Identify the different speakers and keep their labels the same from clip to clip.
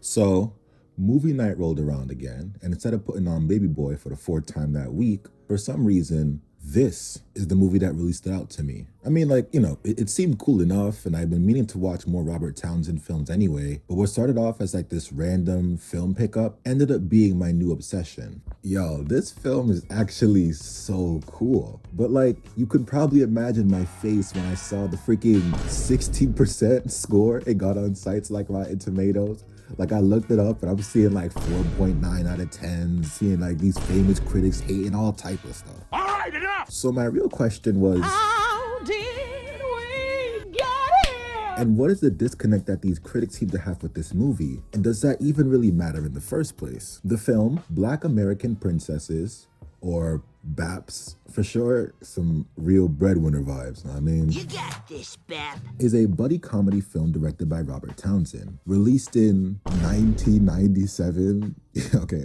Speaker 1: So, movie night rolled around again, and instead of putting on Baby Boy for the fourth time that week, for some reason, this is the movie that really stood out to me. I mean, it seemed cool enough, and I've been meaning to watch more Robert Townsend films anyway, but what started off as like this random film pickup ended up being my new obsession. Yo, this film is actually so cool. But you could probably imagine my face when I saw the freaking 16% score it got on sites like Rotten Tomatoes. I looked it up and I'm seeing 4.9 out of 10, seeing these famous critics hating all type of stuff.
Speaker 2: All right, enough!
Speaker 1: So my real question was,
Speaker 2: How did we get here?
Speaker 1: and what is the disconnect that these critics seem to have with this movie? And does that even really matter in the first place? The film, Black American Princesses, or B.A.P.S for short, some real breadwinner vibes, know what I mean?
Speaker 3: You got this, B.A.P.
Speaker 1: Is a buddy comedy film directed by Robert Townsend, released in 1997. Okay,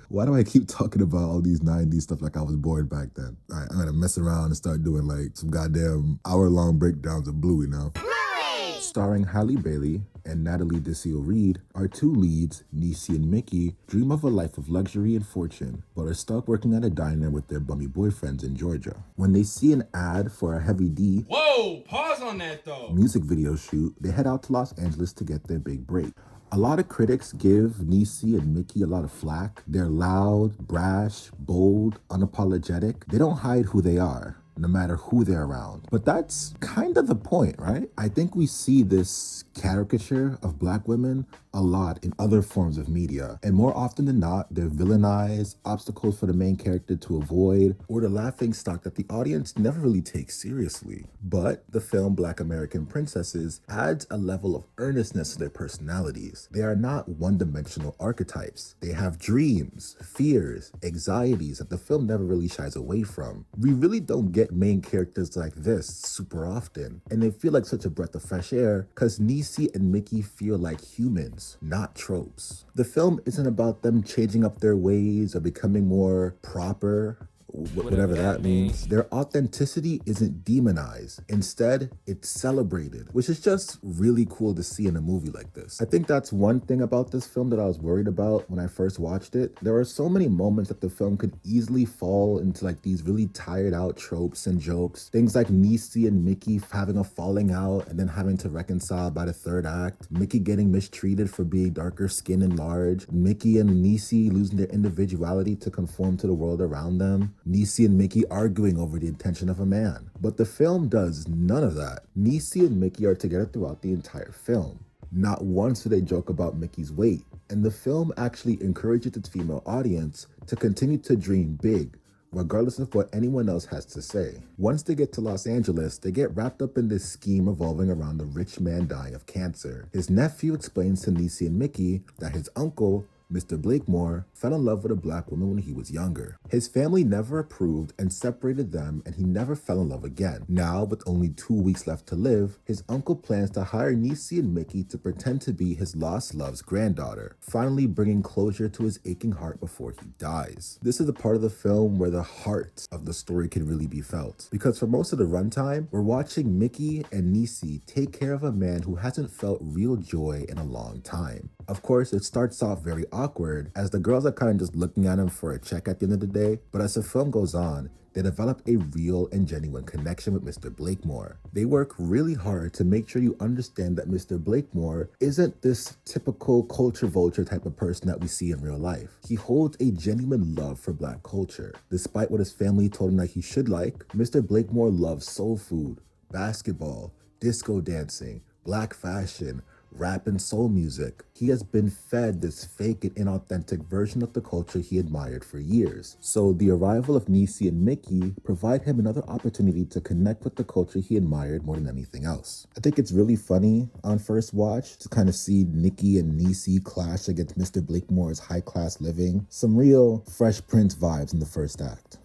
Speaker 1: why do I keep talking about all these 90s stuff like I was born back then? All right, I'm gonna mess around and start doing some goddamn hour-long breakdowns of Bluey now. Starring Halle Bailey and Natalie Dessio-Reid, our two leads, Niecy and Mickey, dream of a life of luxury and fortune, but are stuck working at a diner with their bummy boyfriends in Georgia. When they see an ad for a Heavy D
Speaker 4: Whoa, pause on that though.
Speaker 1: music video shoot, they head out to Los Angeles to get their big break. A lot of critics give Niecy and Mickey a lot of flack. They're loud, brash, bold, unapologetic. They don't hide who they are, no matter who they're around. But that's kind of the point, right? I think we see this caricature of Black women a lot in other forms of media. And more often than not, they're villainized, obstacles for the main character to avoid, or the laughing stock that the audience never really takes seriously. But the film Black American Princesses adds a level of earnestness to their personalities. They are not one-dimensional archetypes. They have dreams, fears, anxieties that the film never really shies away from. We really don't get main characters like this super often, and they feel like such a breath of fresh air because Niecy and Mickey feel like humans, not tropes. The film isn't about them changing up their ways or becoming more proper, whatever that means. Their authenticity isn't demonized. Instead, it's celebrated, which is just really cool to see in a movie like this. I think that's one thing about this film that I was worried about when I first watched it. There are so many moments that the film could easily fall into these really tired out tropes and jokes. Things like Niecy and Mickey having a falling out and then having to reconcile by the third act. Mickey getting mistreated for being darker skinned and large. Mickey and Niecy losing their individuality to conform to the world around them. Niecy and Mickey arguing over the intention of a man. But the film does none of that. Niecy and Mickey are together throughout the entire film. Not once do they joke about Mickey's weight. And the film actually encourages its female audience to continue to dream big, regardless of what anyone else has to say. Once they get to Los Angeles, they get wrapped up in this scheme revolving around a rich man dying of cancer. His nephew explains to Niecy and Mickey that his uncle, Mr. Blakemore, fell in love with a Black woman when he was younger. His family never approved and separated them, and he never fell in love again. Now, with only 2 weeks left to live, his uncle plans to hire Niecy and Mickey to pretend to be his lost love's granddaughter, finally bringing closure to his aching heart before he dies. This is the part of the film where the heart of the story can really be felt, because for most of the runtime, we're watching Mickey and Niecy take care of a man who hasn't felt real joy in a long time. Of course, it starts off very awkward, as the girls are kind of just looking at him for a check at the end of the day, but as the film goes on, they develop a real and genuine connection with Mr. Blakemore. They work really hard to make sure you understand that Mr. Blakemore isn't this typical culture vulture type of person that we see in real life. He holds a genuine love for Black culture. Despite what his family told him that he should like, Mr. Blakemore loves soul food, basketball, disco dancing, Black fashion, rap and soul music. He has been fed this fake and inauthentic version of the culture he admired for years. So the arrival of Niecy and Mickey provide him another opportunity to connect with the culture he admired more than anything else. I think it's really funny on first watch to kind of see Mickey and Niecy clash against Mr. Blakemore's high-class living. Some real Fresh Prince vibes in the first act.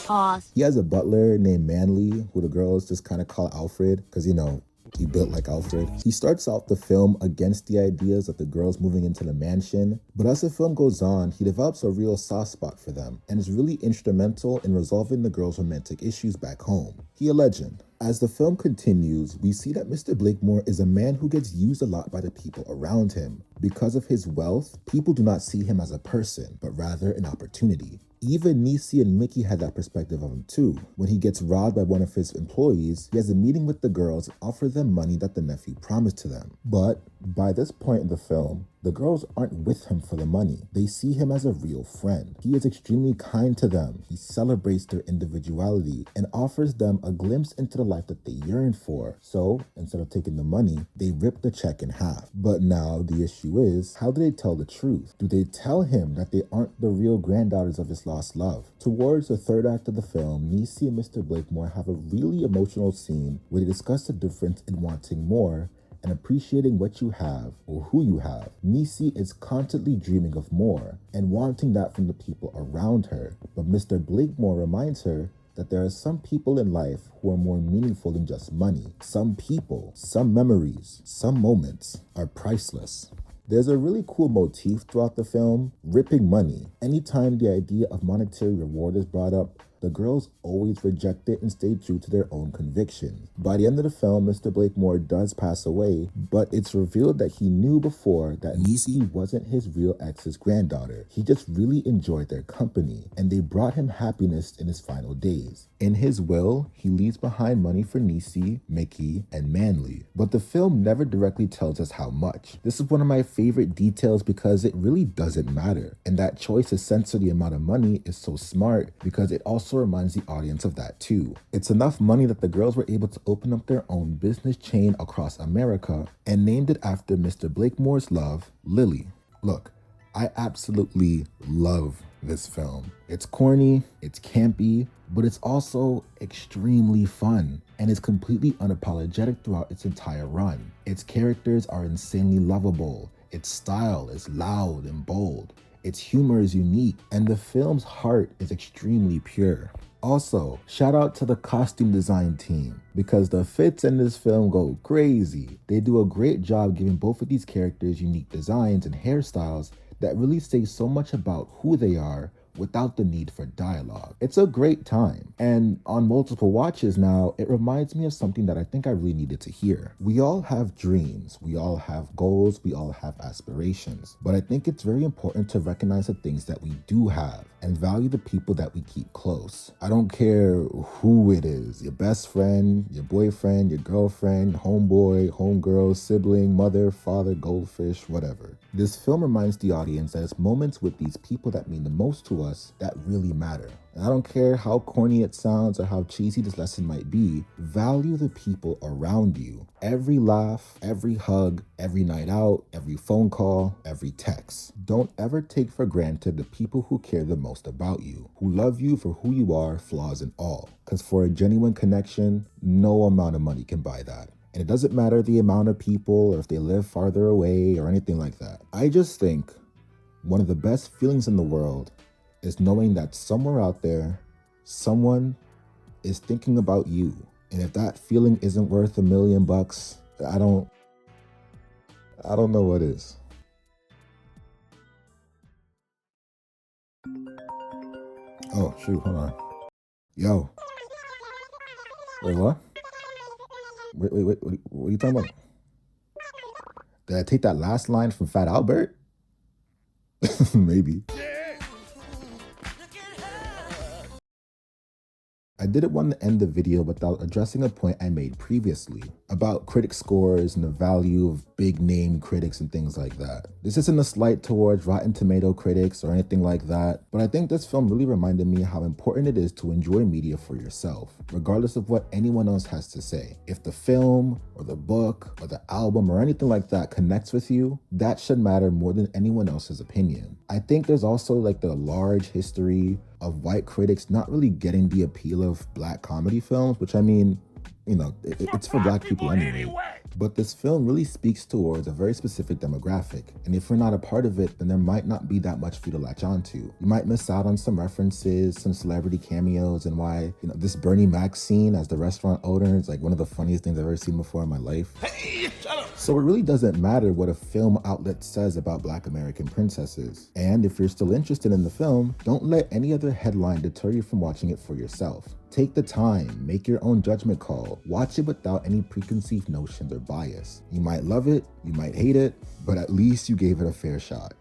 Speaker 3: Pause.
Speaker 1: He has a butler named Manley, who the girls just kind of call Alfred, because, he built like Alfred. He starts off the film against the ideas of the girls moving into the mansion, but as the film goes on, he develops a real soft spot for them, and is really instrumental in resolving the girls' romantic issues back home. He a legend. As the film continues, we see that Mr. Blakemore is a man who gets used a lot by the people around him. Because of his wealth, people do not see him as a person, but rather an opportunity. Even Niecy and Mickey had that perspective of him too. When he gets robbed by one of his employees, he has a meeting with the girls and offers them money that the nephew promised to them. But by this point in the film, the girls aren't with him for the money. They see him as a real friend. He is extremely kind to them. He celebrates their individuality and offers them a glimpse into the life that they yearn for. So instead of taking the money, they rip the check in half. But now the issue is, how do they tell the truth? Do they tell him that they aren't the real granddaughters of his lost love? Towards the third act of the film, Niecy and Mr. Blakemore have a really emotional scene where they discuss the difference in wanting more and appreciating what you have or who you have. Niecy is constantly dreaming of more and wanting that from the people around her. But Mr. Blakemore reminds her that there are some people in life who are more meaningful than just money. Some people, some memories, some moments are priceless. There's a really cool motif throughout the film, ripping money. Anytime the idea of monetary reward is brought up, the girls always reject it and stay true to their own convictions. By the end of the film, Mr. Blakemore does pass away, but it's revealed that he knew before that Niecy wasn't his real ex's granddaughter. He just really enjoyed their company, and they brought him happiness in his final days. In his will, he leaves behind money for Niecy, Mickey, and Manly, but the film never directly tells us how much. This is one of my favorite details because it really doesn't matter, and that choice to censor the amount of money is so smart because it also reminds the audience of that too. It's enough money that the girls were able to open up their own business chain across America and named it after Mr. Blakemore's love, Lily. Look, I absolutely love this film. It's corny, it's campy, but it's also extremely fun and is completely unapologetic throughout its entire run. Its characters are insanely lovable, its style is loud and bold, its humor is unique, and the film's heart is extremely pure. Also, shout out to the costume design team because the fits in this film go crazy. They do a great job giving both of these characters unique designs and hairstyles that really say so much about who they are without the need for dialogue. It's a great time, and on multiple watches now, it reminds me of something that I think I really needed to hear. We all have dreams, we all have goals, we all have aspirations, but I think it's very important to recognize the things that we do have and value the people that we keep close. I don't care who it is, your best friend, your boyfriend, your girlfriend, homeboy, homegirl, sibling, mother, father, goldfish, whatever. This film reminds the audience that it's moments with these people that mean the most to us that really matter. And I don't care how corny it sounds or how cheesy this lesson might be, value the people around you. Every laugh, every hug, every night out, every phone call, every text. Don't ever take for granted the people who care the most about you, who love you for who you are, flaws and all. Because for a genuine connection, no amount of money can buy that. And it doesn't matter the amount of people or if they live farther away or anything like that. I just think one of the best feelings in the world is knowing that somewhere out there, someone is thinking about you. And if that feeling isn't worth $1 million, I don't know what is. Oh, shoot, hold on. Yo. Wait, what? Wait, what are you talking about? Did I take that last line from Fat Albert? Maybe. I didn't want to end the video without addressing a point I made previously about critic scores and the value of big name critics and things like that. This isn't a slight towards Rotten Tomato critics or anything like that, but I think this film really reminded me how important it is to enjoy media for yourself, regardless of what anyone else has to say. If the film or the book or the album or anything like that connects with you, that should matter more than anyone else's opinion. I think there's also like the large history of white critics not really getting the appeal of black comedy films, which I mean, you know, it's for black people anyway. But this film really speaks towards a very specific demographic. And if you're not a part of it, then there might not be that much for you to latch onto. You might miss out on some references, some celebrity cameos, and why, you know, this Bernie Mac scene as the restaurant owner is like one of the funniest things I've ever seen before in my life. Hey, shut up! So it really doesn't matter what a film outlet says about Black American princesses. And if you're still interested in the film, don't let any other headline deter you from watching it for yourself. Take the time, make your own judgment call, watch it without any preconceived notions or bias. You might love it, you might hate it, but at least you gave it a fair shot.